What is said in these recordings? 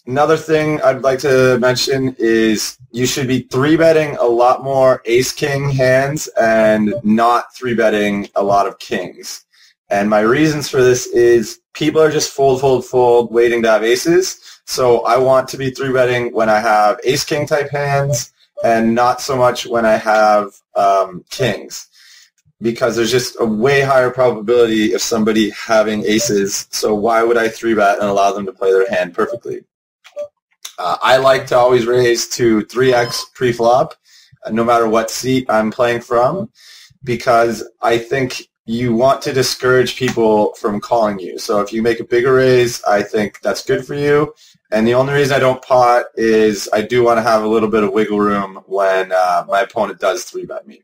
Another thing I'd like to mention is you should be 3-betting a lot more ace-king hands and not 3-betting a lot of kings. And my reasons for this is people are just fold, fold, fold, waiting to have aces. So I want to be 3-betting when I have ace-king type hands and not so much when I have kings, because there's just a way higher probability of somebody having aces. So why would I 3-bet and allow them to play their hand perfectly? I like to always raise to 3x pre-flop, no matter what seat I'm playing from, because I think you want to discourage people from calling you. So if you make a bigger raise, I think that's good for you. And the only reason I don't pot is I do want to have a little bit of wiggle room when my opponent does 3-bet me.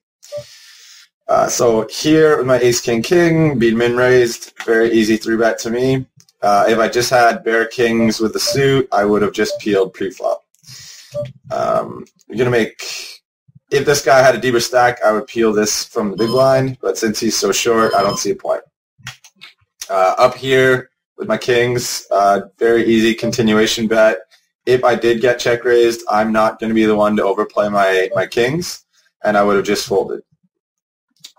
So here with my ace-king-king, being min-raised, very easy 3-bet to me. If I just had bare kings with the suit, I would have just peeled pre-flop. You're going to make, if this guy had a deeper stack, I would peel this from the big blind, but since he's so short, I don't see a point. Up here with my kings, very easy continuation bet. If I did get check raised, I'm not going to be the one to overplay my kings, and I would have just folded.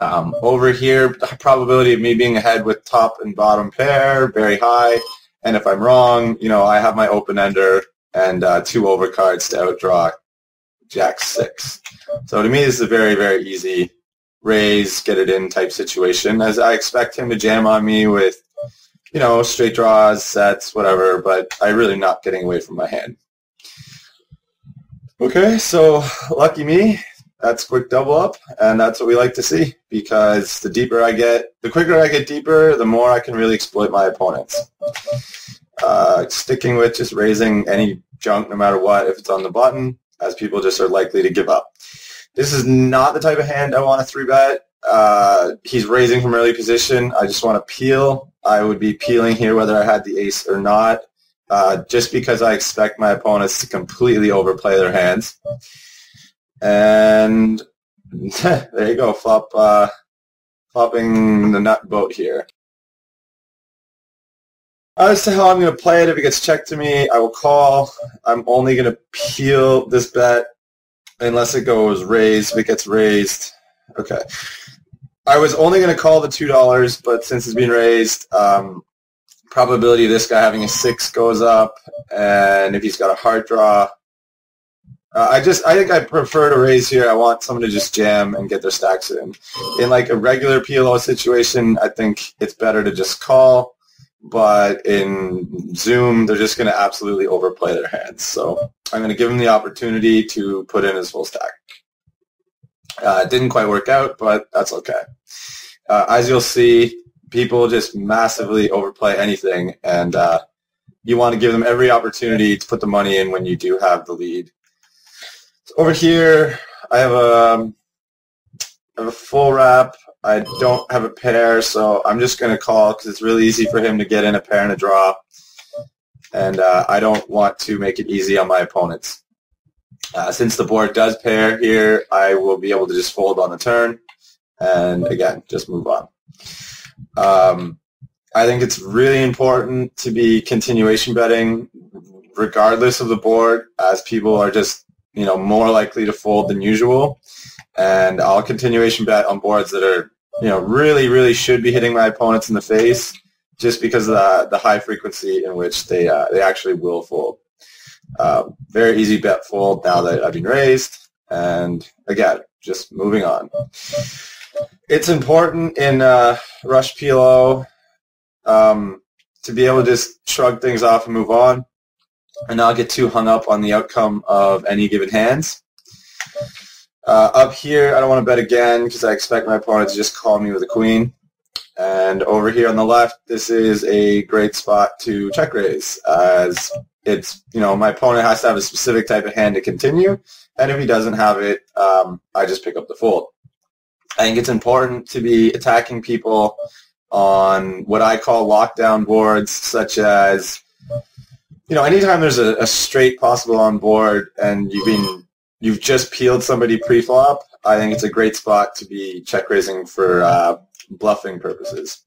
Over here, the probability of me being ahead with top and bottom pair, very high. And if I'm wrong, I have my open-ender and 2 overcards to outdraw Jack-6. So to me, this is a very, very easy raise, get it in type situation, as I expect him to jam on me with, straight draws, sets, whatever, but I'm really not getting away from my hand. Okay, so lucky me. That's quick double up, and that's what we like to see, because the quicker I get deeper, the more I can really exploit my opponents. Sticking with just raising any junk no matter what, if it's on the button, as people just are likely to give up. This is not the type of hand I want to 3-bet. He's raising from early position. I just want to peel. I would be peeling here whether I had the ace or not, just because I expect my opponents to completely overplay their hands. And there you go, flopping the nut boat here. As to how I'm going to play it, if it gets checked to me, I will call. I'm only going to peel this bet unless it goes raised. If it gets raised, okay. I was only going to call the $2, but since it's been raised, probability of this guy having a 6 goes up, and if he's got a hard draw, I think I prefer to raise here. I want someone to just jam and get their stacks in. In like a regular PLO situation, I think it's better to just call, but in Zoom, they're just going to absolutely overplay their hands. So I'm going to give him the opportunity to put in his full stack. It didn't quite work out, but that's okay. As you'll see, people just massively overplay anything, and you want to give them every opportunity to put the money in when you do have the lead. Over here, I have a full wrap. I don't have a pair, so I'm just going to call because it's really easy for him to get in a pair and a draw. And I don't want to make it easy on my opponents. Since the board does pair here, I will be able to just fold on the turn. And again, just move on. I think it's really important to be continuation betting regardless of the board, as people are just more likely to fold than usual. And I'll continuation bet on boards that are, really, really should be hitting my opponents in the face, just because of the high frequency in which they actually will fold. Very easy bet fold now that I've been raised. And again, just moving on. It's important in Rush PLO to be able to just shrug things off and move on, and not get too hung up on the outcome of any given hands. Up here, I don't want to bet again because I expect my opponent to just call me with a queen. And over here on the left, this is a great spot to check raise, as it's, my opponent has to have a specific type of hand to continue, and if he doesn't have it, I just pick up the fold. I think it's important to be attacking people on what I call lockdown boards, such as, anytime there's a straight possible on board and you've just peeled somebody pre-flop, I think it's a great spot to be check raising for bluffing purposes.